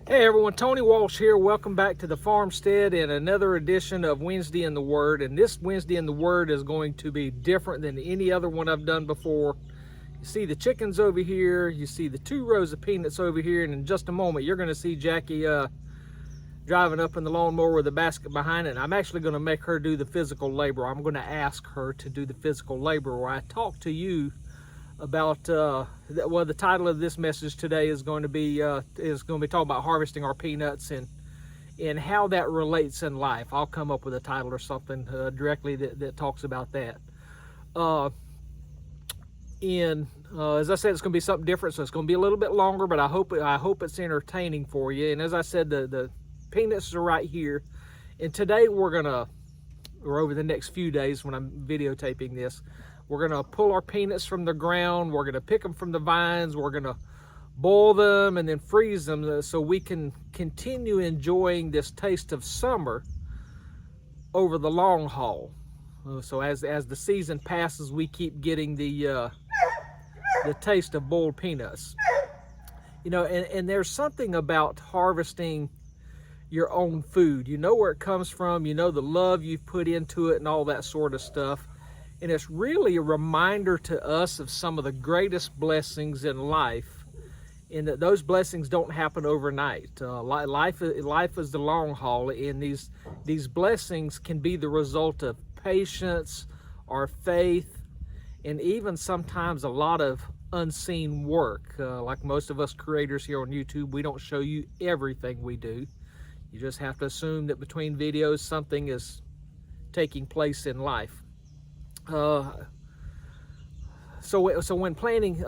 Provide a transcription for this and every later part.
Hey everyone, Tony Walsh here. Welcome back to the farmstead and another edition of Wednesday in the Word. And this Wednesday in the Word is going to be different than any other one I've done before. You see the chickens over here, you see the 2 rows of peanuts over here, and in just a moment you're going to see Jackie driving up in the lawnmower with a basket behind it. And I'm actually going to make her do the physical labor. I'm going to ask her to do the physical labor, where I talk to you about the title of this message today is going to be talking about harvesting our peanuts and how that relates in life. I'll come up with a title or something directly that talks about that. As I said, it's going to be something different, so it's going to be a little bit longer, but I hope it's entertaining for you. And as I said, the peanuts are right here, and today or over the next few days when I'm videotaping this, we're going to pull our peanuts from the ground. We're going to pick them from the vines. We're going to boil them and then freeze them so we can continue enjoying this taste of summer over the long haul. So as the season passes, we keep getting the taste of boiled peanuts. You know, and there's something about harvesting your own food. You know where it comes from. You know the love you've put into it and all that sort of stuff. And it's really a reminder to us of some of the greatest blessings in life, and that those blessings don't happen overnight. Life is the long haul, and these blessings can be the result of patience, our faith, and even sometimes a lot of unseen work. Like most of us creators here on YouTube, we don't show you everything we do. You just have to assume that between videos something is taking place in life. So when planting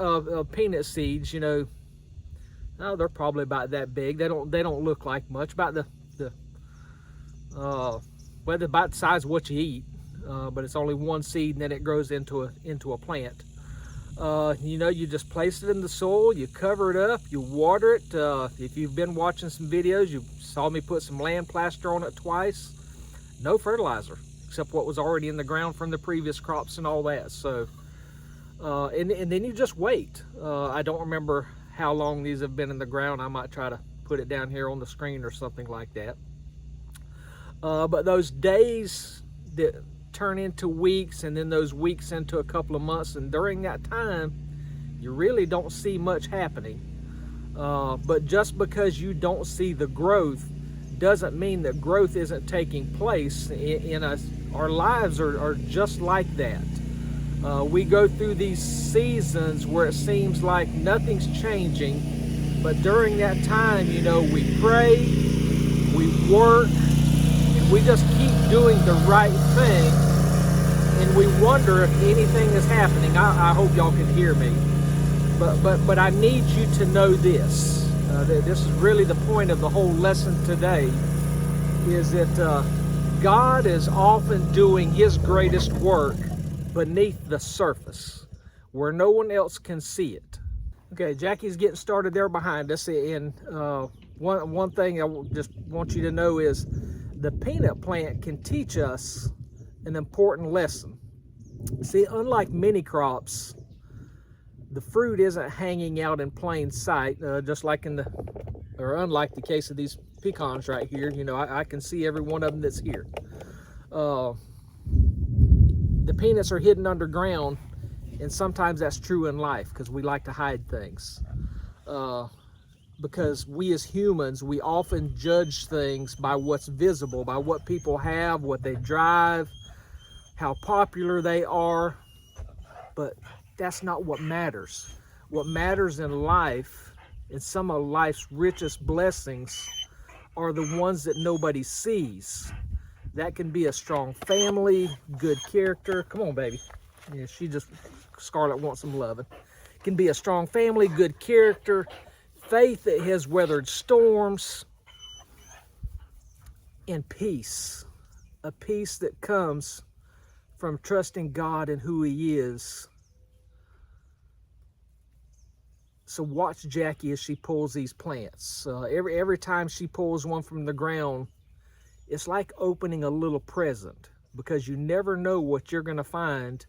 peanut seeds, you know, they're probably about that big. They don't look like much. About about the size of what you eat. But it's only one seed, and then it grows into a plant. You know, you just place it in the soil, you cover it up, you water it. If you've been watching some videos, you saw me put some land plaster on it twice. No fertilizer, except what was already in the ground from the previous crops and all that. So, and then you just wait. I don't remember how long these have been in the ground. I might try to put it down here on the screen or something like that. But those days that turn into weeks, and then those weeks into a couple of months, and during that time, you really don't see much happening. But just because you don't see the growth doesn't mean that growth isn't taking place in us. Our lives are just like that. We go through these seasons where it seems like nothing's changing, but during that time, you know, we pray, we work, and we just keep doing the right thing, and we wonder if anything is happening. I hope y'all can hear me, but I need you to know this. This is really the point of the whole lesson today, is that God is often doing His greatest work beneath the surface, where no one else can see it. Okay, Jackie's getting started there behind us, and one thing I just want you to know is the peanut plant can teach us an important lesson. See, unlike many crops, the fruit isn't hanging out in plain sight, just like unlike the case of these pecans right here. You know, I can see every one of them that's here. The peanuts are hidden underground, and sometimes that's true in life because we like to hide things. Because we as humans, we often judge things by what's visible, by what people have, what they drive, how popular they are, but that's not what matters. What matters in life, and some of life's richest blessings, are the ones that nobody sees. That can be a strong family, good character. Come on, baby. Yeah, Scarlett wants some loving. It can be a strong family, good character, faith that has weathered storms, and peace. A peace that comes from trusting God and who He is. So watch Jackie as she pulls these plants. Every time she pulls one from the ground, it's like opening a little present, because you never know what you're going to find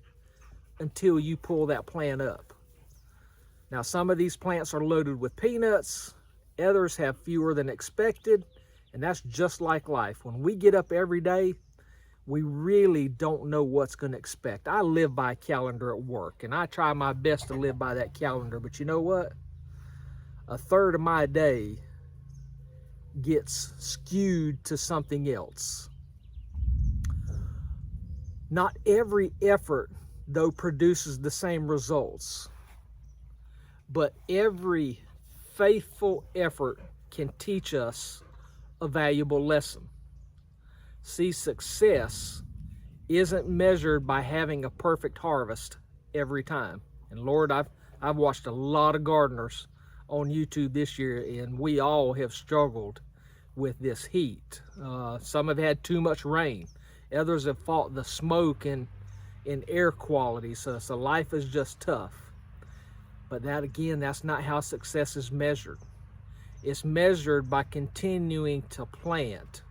until you pull that plant up. Now, some of these plants are loaded with peanuts, Others have fewer than expected, and that's just like life. When we get up every day, we really don't know what's going to expect. I live by a calendar at work, and I try my best to live by that calendar, but you know what? A third of my day gets skewed to something else. Not every effort, though, produces the same results, but every faithful effort can teach us a valuable lesson. See, success isn't measured by having a perfect harvest every time. And Lord, I've watched a lot of gardeners on YouTube this year, and we all have struggled with this heat. Some have had too much rain. Others have fought the smoke and air quality. So life is just tough. But that, again, that's not how success is measured. It's measured by continuing to plant,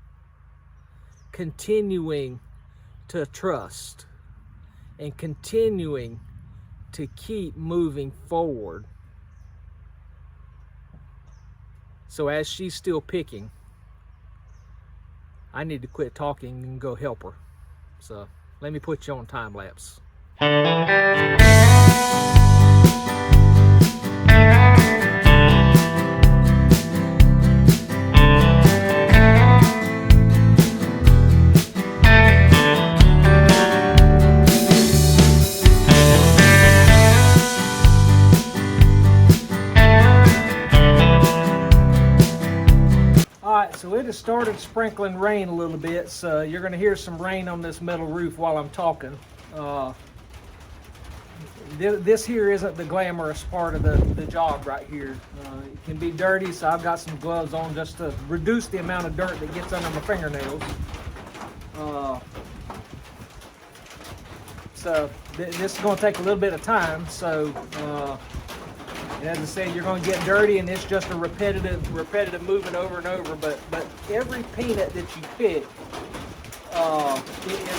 continuing to trust, and continuing to keep moving forward. So as she's still picking, I need to quit talking and go help her. So let me put you on time lapse. So it has started sprinkling rain a little bit, so you're going to hear some rain on this metal roof while I'm talking. This here isn't the glamorous part of the job right here. It can be dirty, so I've got some gloves on just to reduce the amount of dirt that gets under my fingernails. So this is going to take a little bit of time, so as I said, you're going to get dirty, and it's just a repetitive movement over and over. But every peanut that you pick is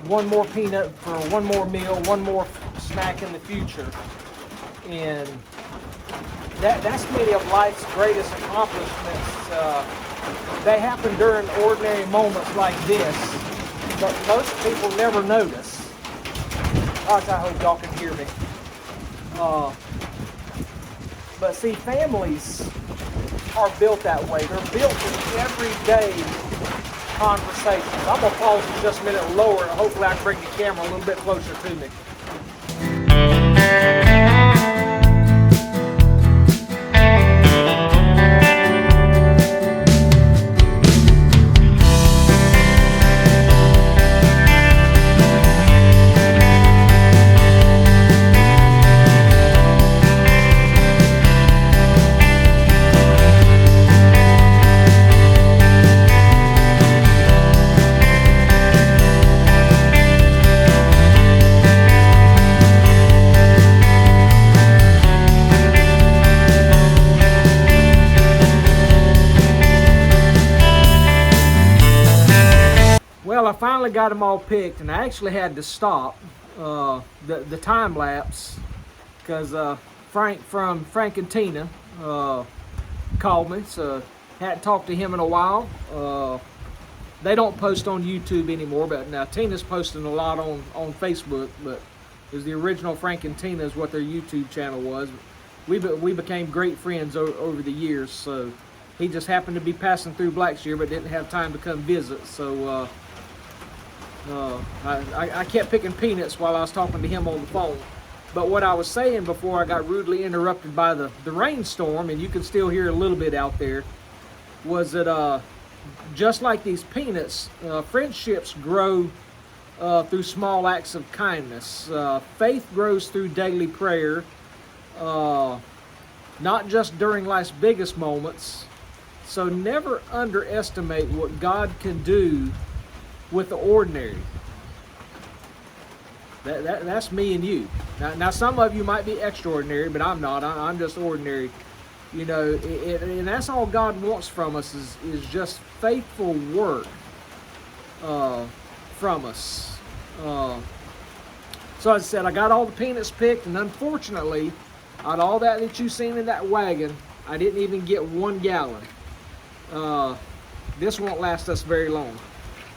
one more peanut for one more meal, one more snack in the future, and that's many of life's greatest accomplishments. They happen during ordinary moments like this, but most people never notice. Gosh, I hope y'all can hear me. But see, families are built that way. They're built in everyday conversations. I'm going to pause for just a minute and lower it. Hopefully I can bring the camera a little bit closer to me. Well, I finally got them all picked, and I actually had to stop the time lapse because Frank from Frank and Tina called me, so hadn't talked to him in a while. They don't post on YouTube anymore, but now Tina's posting a lot on Facebook, but it was the original Frank and Tina is what their YouTube channel was. We became great friends over the years, so he just happened to be passing through Blackshear but didn't have time to come visit, so I kept picking peanuts while I was talking to him on the phone. But what I was saying before I got rudely interrupted by the rainstorm, and you can still hear a little bit out there, was that just like these peanuts, friendships grow through small acts of kindness. Faith grows through daily prayer, not just during life's biggest moments. So never underestimate what God can do with the ordinary. That's me and you. Now some of you might be extraordinary, but I'm not. I'm just ordinary. You know, and that's all God wants from us is just faithful work from us. So as I said, I got all the peanuts picked, and unfortunately, out of all that you've seen in that wagon, I didn't even get 1 gallon. This won't last us very long.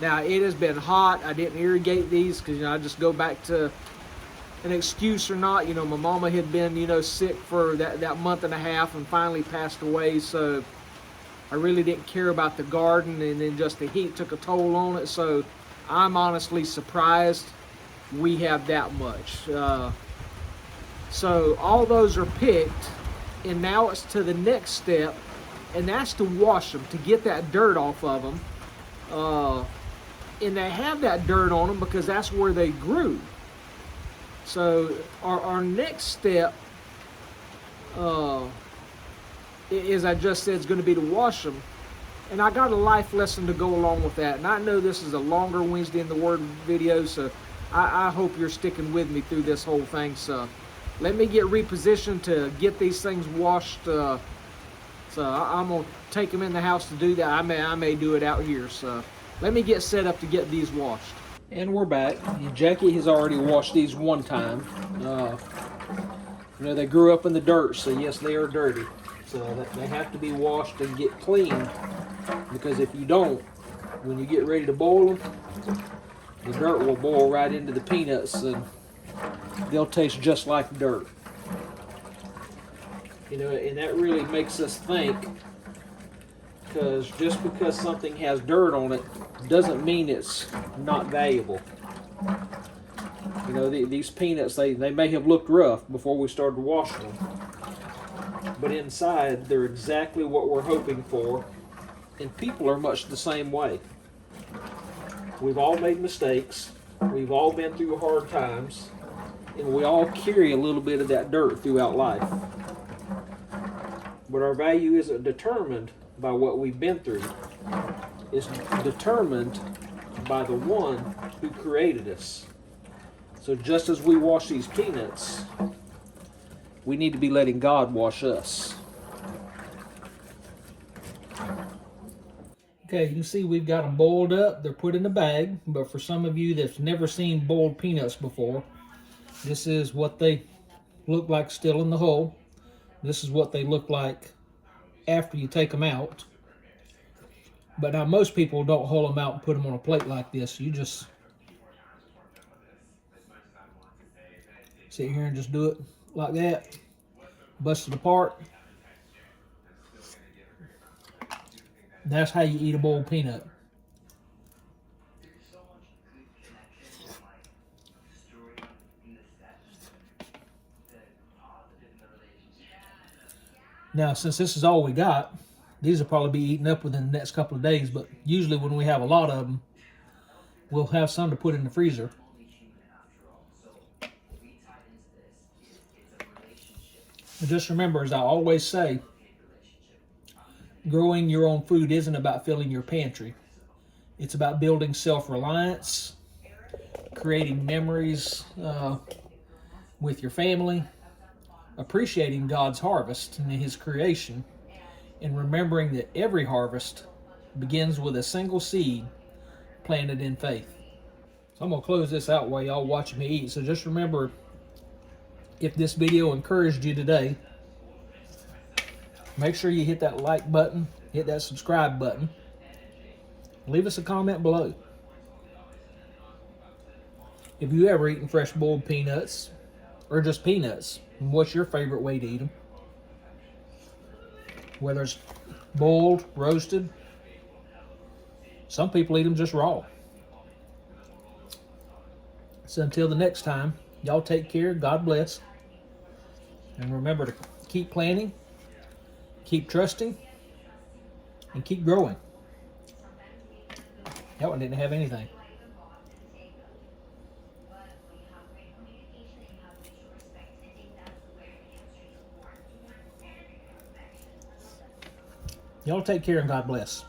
Now, it has been hot. I didn't irrigate these because, I just go back to an excuse or not. My mama had been, sick for that month and a half and finally passed away. So I really didn't care about the garden, and then just the heat took a toll on it. So I'm honestly surprised we have that much. So all those are picked, and now it's to the next step, and that's to wash them, to get that dirt off of them. And they have that dirt on them because that's where they grew. So our next step, as I just said, is going to be to wash them. And I got a life lesson to go along with that. And I know this is a longer Wednesday in the Word video, so I hope you're sticking with me through this whole thing. So let me get repositioned to get these things washed. So I'm going to take them in the house to do that. I may do it out here. So let me get set up to get these washed. And we're back. Jackie has already washed these one time. They grew up in the dirt, so yes, they are dirty. So they have to be washed and get cleaned, because if you don't, when you get ready to boil them, the dirt will boil right into the peanuts and they'll taste just like dirt. And that really makes us think, because just because something has dirt on it doesn't mean it's not valuable. These peanuts, they may have looked rough before we started washing them, but inside they're exactly what we're hoping for. And people are much the same way. We've all made mistakes, we've all been through hard times, and we all carry a little bit of that dirt throughout life. But our value isn't determined by what we've been through. It's determined by the one who created us. So just as we wash these peanuts, we need to be letting God wash us. Okay, you can see we've got them boiled up. They're put in a bag, but for some of you that's never seen boiled peanuts before, this is what they look like still in the hull. This is what they look like after you take them out. But now most people don't hull them out and put them on a plate like this. You just sit here and just do it like that. Bust it apart. That's how you eat a boiled peanut. Now, since this is all we got, these will probably be eaten up within the next couple of days, but usually when we have a lot of them, we'll have some to put in the freezer. But just remember, as I always say, growing your own food isn't about filling your pantry. It's about building self-reliance, creating memories with your family, appreciating God's harvest and His creation, and remembering that every harvest begins with a single seed planted in faith. So I'm going to close this out while y'all watch me eat. So just remember, if this video encouraged you today, make sure you hit that like button, hit that subscribe button. Leave us a comment below. If you ever eaten fresh boiled peanuts, or just peanuts, what's your favorite way to eat them? Whether it's boiled, roasted. Some people eat them just raw. So until the next time, y'all take care, God bless. And remember to keep planting, keep trusting, and keep growing. That one didn't have anything. Y'all take care and God bless.